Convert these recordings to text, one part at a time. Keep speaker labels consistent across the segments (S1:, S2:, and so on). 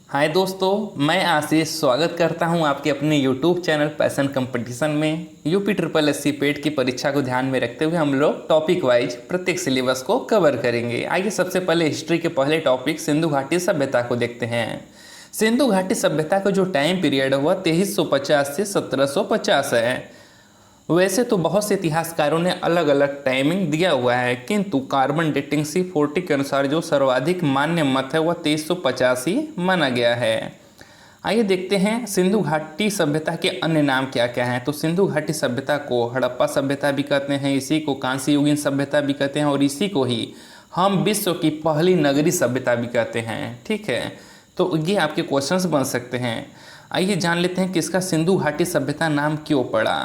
S1: हाय दोस्तों, मैं आशीष स्वागत करता हूं आपके अपने YouTube चैनल पैशन कंपटीशन में। यूपी ट्रिपल एस सी पेट की परीक्षा को ध्यान में रखते हुए हम लोग टॉपिक वाइज प्रत्येक सिलेबस को कवर करेंगे। आइए सबसे पहले हिस्ट्री के पहले टॉपिक सिंधु घाटी सभ्यता को देखते हैं। सिंधु घाटी सभ्यता का जो टाइम पीरियड हुआ 2350 से 1750 है। वैसे तो बहुत से इतिहासकारों ने अलग अलग टाइमिंग दिया हुआ है, किंतु कार्बन डेटिंग C40 के अनुसार जो सर्वाधिक मान्य मत है वह 2350 ही माना गया है। आइए देखते हैं सिंधु घाटी सभ्यता के अन्य नाम क्या क्या हैं। तो सिंधु घाटी सभ्यता को हड़प्पा सभ्यता भी कहते हैं, इसी को कांस्य युगीन सभ्यता भी कहते हैं और इसी को ही हम विश्व की पहली नगरीय सभ्यता भी कहते हैं। ठीक है, तो ये आपके क्वेश्चंस बन सकते हैं। आइए जान लेते हैं कि इसका सिंधु घाटी सभ्यता नाम क्यों पड़ा।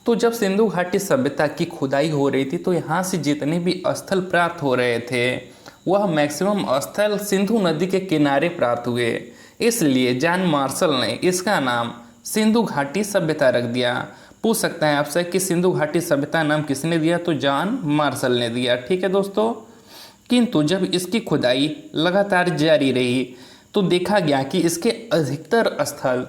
S1: तो जब सिंधु घाटी सभ्यता की खुदाई हो रही थी तो यहाँ से जितने भी स्थल प्राप्त हो रहे थे वह मैक्सिमम स्थल सिंधु नदी के किनारे प्राप्त हुए, इसलिए जॉन मार्शल ने इसका नाम सिंधु घाटी सभ्यता रख दिया। पूछ सकता है आपसे कि सिंधु घाटी सभ्यता नाम किसने दिया, तो जॉन मार्शल ने दिया। ठीक है दोस्तों, किंतु जब इसकी खुदाई लगातार जारी रही तो देखा गया कि इसके अधिकतर स्थल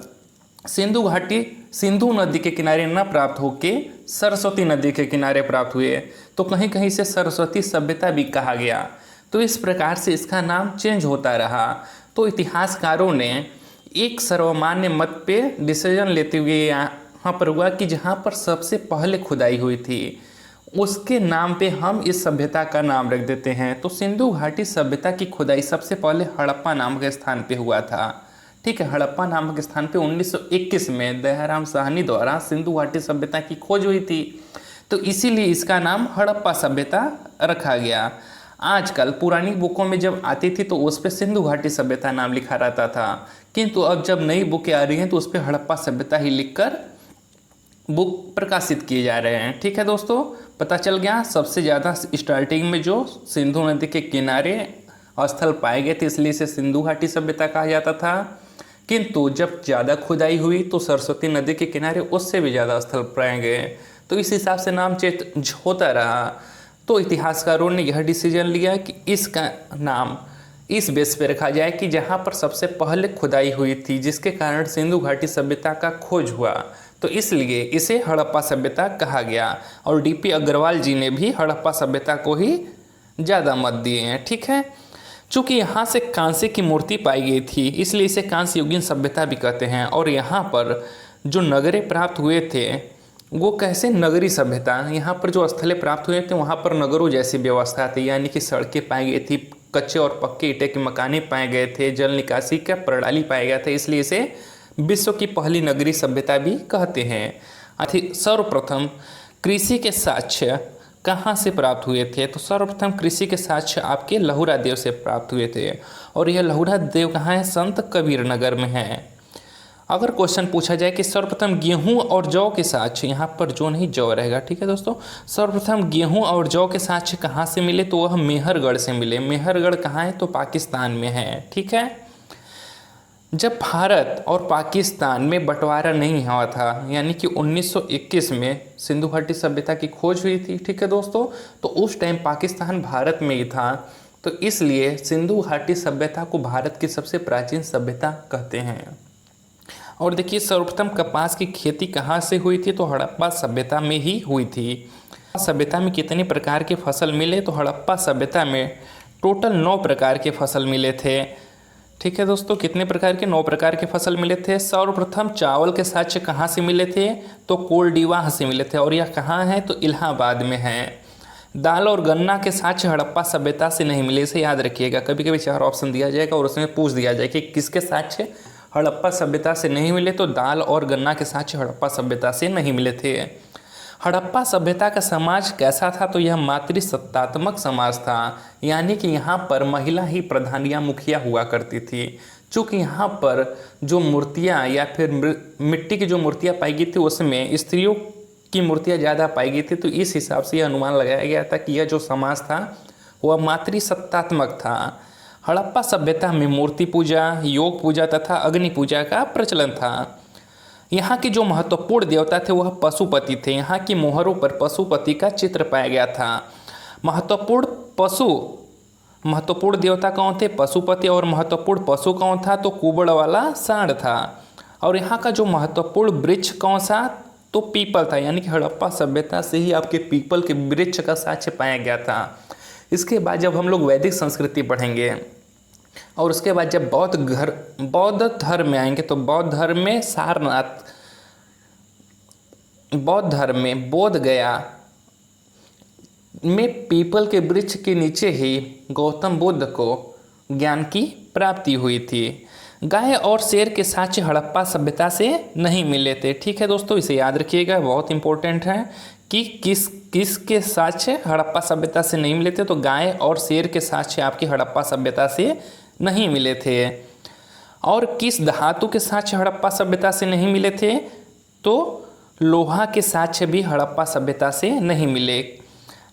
S1: सिंधु नदी के किनारे न प्राप्त होके सरस्वती नदी के किनारे प्राप्त हुए, तो कहीं कहीं से सरस्वती सभ्यता भी कहा गया। तो इस प्रकार से इसका नाम चेंज होता रहा। तो इतिहासकारों ने एक सर्वमान्य मत पे डिसीजन लेते हुए यहाँ पर हुआ कि जहाँ पर सबसे पहले खुदाई हुई थी उसके नाम पे हम इस सभ्यता का नाम रख देते हैं। तो सिंधु घाटी सभ्यता की खुदाई सबसे पहले हड़प्पा नामक स्थान पे हुआ था। ठीक है, हड़प्पा नामक स्थान पे 1921 में दयाराम साहनी द्वारा सिंधु घाटी सभ्यता की खोज हुई थी, तो इसीलिए इसका नाम हड़प्पा सभ्यता रखा गया। आजकल पुरानी बुकों में जब आती थी तो उस पर सिंधु घाटी सभ्यता नाम लिखा रहता था, किंतु अब जब नई बुकें आ रही हैं तो उस पर हड़प्पा सभ्यता ही लिखकर बुक प्रकाशित किए जा रहे हैं। ठीक है दोस्तों, पता चल गया। सबसे ज़्यादा स्टार्टिंग में जो सिंधु नदी के किनारे स्थल पाए गए थे इसलिए इसे सिंधु घाटी सभ्यता कहा जाता था, किंतु जब ज़्यादा खुदाई हुई तो सरस्वती नदी के किनारे उससे भी ज़्यादा स्थल पाए गए, तो इस हिसाब से नाम चेंज होता रहा। तो इतिहासकारों ने यह डिसीजन लिया कि इसका नाम इस बेस पे रखा जाए कि जहाँ पर सबसे पहले खुदाई हुई थी जिसके कारण सिंधु घाटी सभ्यता का खोज हुआ, तो इसलिए इसे हड़प्पा सभ्यता कहा गया। और DP अग्रवाल जी ने भी हड़प्पा सभ्यता को ही ज़्यादा मत दिए हैं। ठीक है, चूँकि यहाँ से कांसे की मूर्ति पाई गई थी इसलिए इसे कांस्य युगीन सभ्यता भी कहते हैं। और यहाँ पर जो नगरे प्राप्त हुए थे वो कैसे नगरी सभ्यता, यहाँ पर जो स्थलें प्राप्त हुए थे वहाँ पर नगरों जैसी व्यवस्था थी, यानी कि सड़कें पाई गई थी, कच्चे और पक्के ईंटे के मकाने पाए गए थे, जल निकासी का प्रणाली पाया गया था, इसलिए इसे विश्व की पहली नगरी सभ्यता भी कहते हैं। सर्वप्रथम कृषि के साक्ष्य कहाँ से प्राप्त हुए थे, तो सर्वप्रथम कृषि के साक्ष्य आपके लहुरा देव से प्राप्त हुए थे, और यह लहुरा देव कहाँ है, संत कबीर नगर में है। अगर क्वेश्चन पूछा जाए कि सर्वप्रथम गेहूं और जौ के साक्ष्य, यहाँ पर जौ नहीं जौ रहेगा। ठीक है दोस्तों, सर्वप्रथम गेहूं और जौ के साक्ष्य कहाँ से मिले, तो वह मेहरगढ़ से मिले। मेहरगढ़ कहाँ है, तो पाकिस्तान में है। ठीक है, जब भारत और पाकिस्तान में बंटवारा नहीं हुआ था, यानी कि 1921 में सिंधु घाटी सभ्यता की खोज हुई थी। ठीक है दोस्तों, तो उस टाइम पाकिस्तान भारत में ही था, तो इसलिए सिंधु घाटी सभ्यता को भारत की सबसे प्राचीन सभ्यता कहते हैं। और देखिए, सर्वप्रथम कपास की खेती कहाँ से हुई थी, तो हड़प्पा सभ्यता में ही हुई थी। सभ्यता में कितने प्रकार के फसल मिले, तो हड़प्पा सभ्यता में टोटल 9 प्रकार के फसल मिले थे। ठीक है दोस्तों, कितने प्रकार के, 9 प्रकार के फसल मिले थे। सर्वप्रथम चावल के साक्ष्य कहाँ से मिले थे, तो कोलडीवाह से मिले थे, और यह कहाँ है, तो इलाहाबाद में है। दाल और गन्ना के साक्ष्य हड़प्पा सभ्यता से नहीं मिले, इसे याद रखिएगा। कभी कभी 4 ऑप्शन दिया जाएगा और उसमें पूछ दिया जाए कि किसके साक्ष्य हड़प्पा सभ्यता से नहीं मिले, तो दाल और गन्ना के साक्ष्य हड़प्पा सभ्यता से नहीं मिले थे। हड़प्पा सभ्यता का समाज कैसा था, तो यह मातृसत्तात्मक समाज था, यानी कि यहाँ पर महिला ही प्रधान या मुखिया हुआ करती थी। चूँकि यहाँ पर जो मूर्तियाँ या फिर मिट्टी की जो मूर्तियाँ पाई गई थी उसमें स्त्रियों की मूर्तियाँ ज़्यादा पाई गई थी, तो इस हिसाब से यह अनुमान लगाया गया था कि यह जो समाज था वह मातृसत्तात्मक था। हड़प्पा सभ्यता में मूर्ति पूजा, योग पूजा तथा अग्नि पूजा का प्रचलन था। यहाँ के जो महत्वपूर्ण देवता थे वह पशुपति थे। यहाँ की मोहरों पर पशुपति का चित्र पाया गया था। महत्वपूर्ण पशु महत्वपूर्ण देवता कौन थे? पशुपति। और महत्वपूर्ण पशु कौन था? तो कुबड़ वाला सांड था। और यहाँ का जो महत्वपूर्ण वृक्ष कौन सा? तो पीपल था। यानी कि हड़प्पा सभ्यता से ही आपके पीपल के वृक्ष का साक्ष्य पाया गया था। इसके बाद जब हम लोग वैदिक संस्कृति पढ़ेंगे और उसके बाद जब बौद्ध धर्म में आएंगे तो बौद्ध धर्म में सारनाथ, बौद्ध धर्म में बोध गया में पीपल के वृक्ष के नीचे ही गौतम बुद्ध को ज्ञान की प्राप्ति हुई थी। गाय और शेर के साक्ष्य हड़प्पा सभ्यता से नहीं मिले थे। ठीक है दोस्तों, इसे याद रखिएगा, बहुत इंपॉर्टेंट है कि किस के साक्ष्य हड़प्पा सभ्यता से नहीं मिले थे। तो गाय और शेर के साक्ष्य आपकी हड़प्पा सभ्यता से नहीं मिले थे। और किस धातु के साक्ष्य हड़प्पा सभ्यता से नहीं मिले थे? तो लोहा के साक्ष्य भी हड़प्पा सभ्यता से नहीं मिले।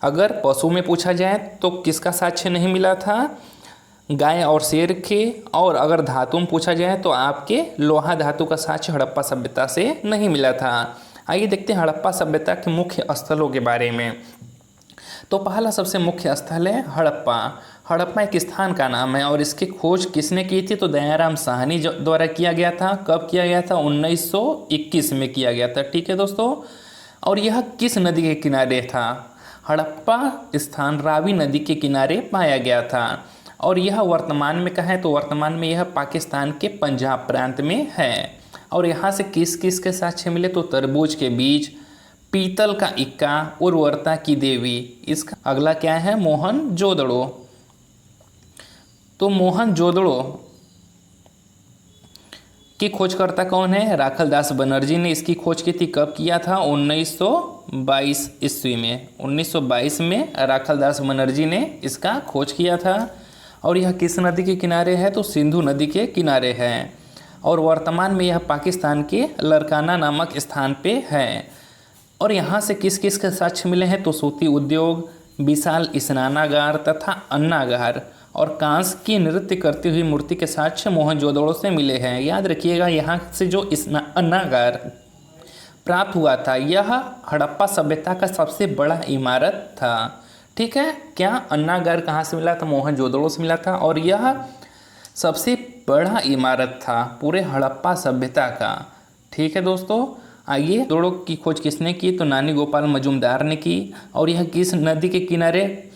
S1: अगर पशु में पूछा जाए तो किसका साक्ष्य नहीं मिला था? गाय और शेर के। और अगर धातु में पूछा जाए तो आपके लोहा धातु का साक्ष्य हड़प्पा सभ्यता से नहीं मिला था। आइए देखते हैं हड़प्पा सभ्यता के मुख्य स्थलों के बारे में। तो पहला सबसे मुख्य स्थल है हड़प्पा। हड़प्पा एक स्थान का नाम है और इसकी खोज किसने की थी? तो दयाराम साहनी द्वारा किया गया था। कब किया गया था? 1921 में किया गया था। ठीक है दोस्तों, और यह किस नदी के किनारे था? हड़प्पा स्थान रावी नदी के किनारे पाया गया था। और यह वर्तमान में कहाँ है? तो वर्तमान में यह पाकिस्तान के पंजाब प्रांत में है। और यहाँ से किस किस के साक्ष्य मिले? तो तरबूज के बीज, पीतल का इक्का, उर्वरता की देवी। इसका अगला क्या है? मोहनजोदड़ो। तो मोहनजोदड़ो की खोजकर्ता कौन है? राखलदास बनर्जी ने इसकी खोज की थी। कब किया था? 1922 ईस्वी में। 1922 में राखलदास बनर्जी ने इसका खोज किया था। और यह किस नदी के किनारे है? तो सिंधु नदी के किनारे है। और वर्तमान में यह पाकिस्तान के लरकाना नामक स्थान पे है। और यहाँ से किस किस के साक्ष्य मिले हैं? तो सूती उद्योग, विशाल स्नानागार तथा अन्नागार और कांस की नृत्य करती हुई मूर्ति के साक्ष्य मोहनजोदड़ो से मिले हैं। याद रखिएगा, यहाँ से जो अन्नागार प्राप्त हुआ था यह हड़प्पा सभ्यता का सबसे बड़ा इमारत था। ठीक है, क्या अन्नागार कहाँ से मिला था? मोहनजोदड़ो से मिला था। और यह सबसे बड़ा इमारत था पूरे हड़प्पा सभ्यता का। ठीक है दोस्तों, आइए जोड़ों की खोज किसने की? तो नानी गोपाल मजूमदार ने की। और यह किस नदी के किनारे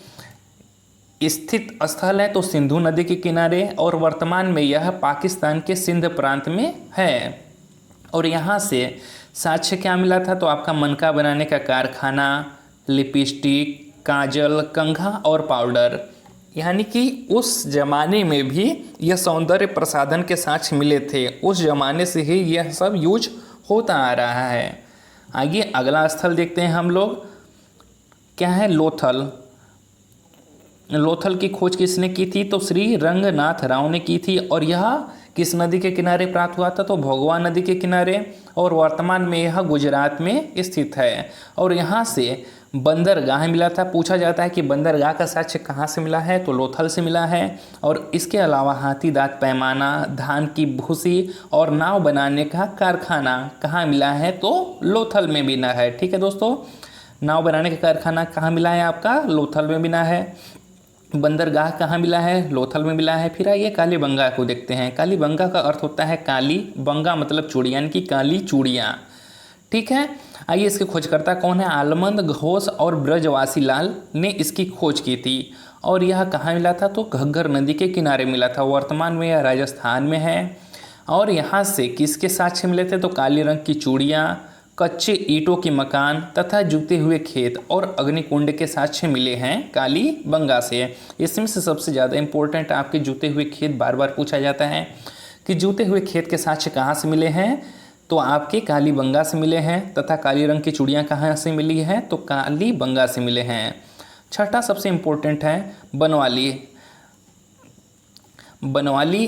S1: स्थित स्थल है? तो सिंधु नदी के किनारे। और वर्तमान में यह पाकिस्तान के सिंध प्रांत में है। और यहाँ से साक्ष्य क्या मिला था? तो आपका मनका बनाने का कारखाना, लिपस्टिक, काजल, कंघा और पाउडर। यानी कि उस जमाने में भी यह सौंदर्य प्रसाधन के साक्ष्य मिले थे। उस जमाने से ही यह सब यूज होता आ रहा है। आगे अगला स्थल देखते हैं हम लोग, क्या है? लोथल। लोथल की खोज किसने की थी? तो श्री रंगनाथ राव ने की थी। और यह किस नदी के किनारे प्राप्त हुआ था? तो भोगवा नदी के किनारे। और वर्तमान में यह गुजरात में स्थित है। और यहाँ से बंदरगाह मिला था। पूछा जाता है कि बंदरगाह का साक्ष्य कहाँ से मिला है? तो लोथल से मिला है। और इसके अलावा हाथी दांत पैमाना, धान की भूसी और नाव बनाने का कारखाना कहाँ मिला है? तो लोथल में मिला है। ठीक है दोस्तों, नाव बनाने का कारखाना कहाँ मिला है? आपका लोथल में मिला है। बंदरगाह कहाँ मिला है? लोथल में मिला है। फिर आइए कालीबंगा को देखते हैं। कालीबंगा का अर्थ होता है काली, बंगा मतलब चूड़ियाँ, यानी कि काली चूड़ियाँ। ठीक है, आइए इसके खोजकर्ता कौन है? आलमंद घोष और ब्रजवासी लाल ने इसकी खोज की थी। और यह कहाँ मिला था? तो घग्गर नदी के किनारे मिला था। वर्तमान में यह राजस्थान में है। और यहाँ से किसके साक्ष्य मिले थे? तो काली रंग की चूड़ियाँ, कच्चे ईंटों के मकान तथा जूते हुए खेत और अग्निकुंड के साक्ष्य मिले हैं कालीबंगा से। इसमें से सबसे ज़्यादा इम्पोर्टेंट आपके जूते हुए खेत बार बार पूछा जाता है कि जूते हुए खेत के साक्ष्य कहाँ से मिले हैं? तो आपके कालीबंगा से मिले हैं। तथा काली रंग की चूड़ियाँ कहाँ से मिली हैं? तो कालीबंगा से मिले हैं। छठा सबसे इम्पोर्टेंट है बनवाली। बनवाली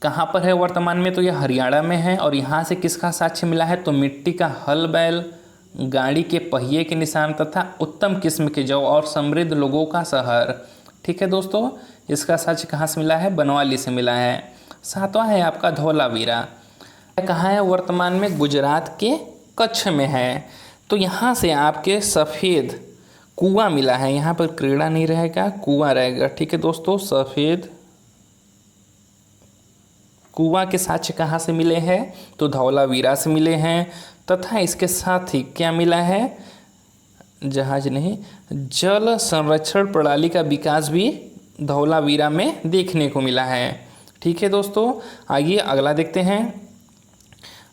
S1: कहाँ पर है वर्तमान में? तो यह हरियाणा में है। और यहाँ से किसका साक्ष्य मिला है? तो मिट्टी का हल बैल, गाड़ी के पहिए के निशान तथा उत्तम किस्म के जौ और समृद्ध लोगों का शहर। ठीक है दोस्तों, इसका साक्ष्य कहाँ से मिला है? बनवाली से मिला है। सातवां है आपका धौलावीरा। कहाँ है वर्तमान में? गुजरात के कच्छ में है। तो यहाँ से आपके सफ़ेद कुआं मिला है, यहाँ पर क्रीड़ा नहीं रहेगा, कुआं रहेगा। ठीक है दोस्तों, सफ़ेद कुआं के साक्ष्य कहाँ से मिले हैं, तो धौलावीरा से मिले हैं। तथा इसके साथ ही क्या मिला है, जहाज नहीं, जल संरक्षण प्रणाली का विकास भी धौलावीरा में देखने को मिला है। ठीक है दोस्तों, आइए अगला देखते हैं।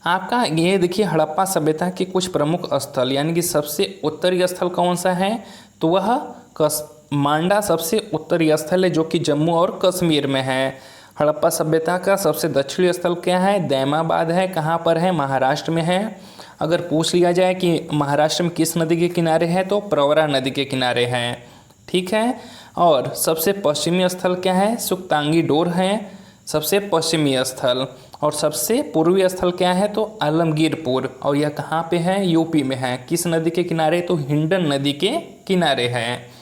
S1: आपका ये देखिए हड़प्पा सभ्यता के कुछ प्रमुख स्थल, यानी कि सबसे उत्तरी स्थल कौन सा है, तो वह मांडा सबसे उत्तरी स्थल है जो कि जम्मू और कश्मीर में है। हड़प्पा सभ्यता का सबसे दक्षिणी स्थल क्या है, दैमाबाद है। कहाँ पर है, महाराष्ट्र में है। अगर पूछ लिया जाए कि महाराष्ट्र में किस नदी के किनारे है, तो प्रवरा नदी के किनारे हैं। ठीक है, और सबसे पश्चिमी स्थल क्या है, सुक्तांगी डोर है सबसे पश्चिमी स्थल। और सबसे पूर्वी स्थल क्या है, तो आलमगीरपुर, और यह कहाँ पे है, यूपी में है। किस नदी के किनारे, तो हिंडन नदी के किनारे है।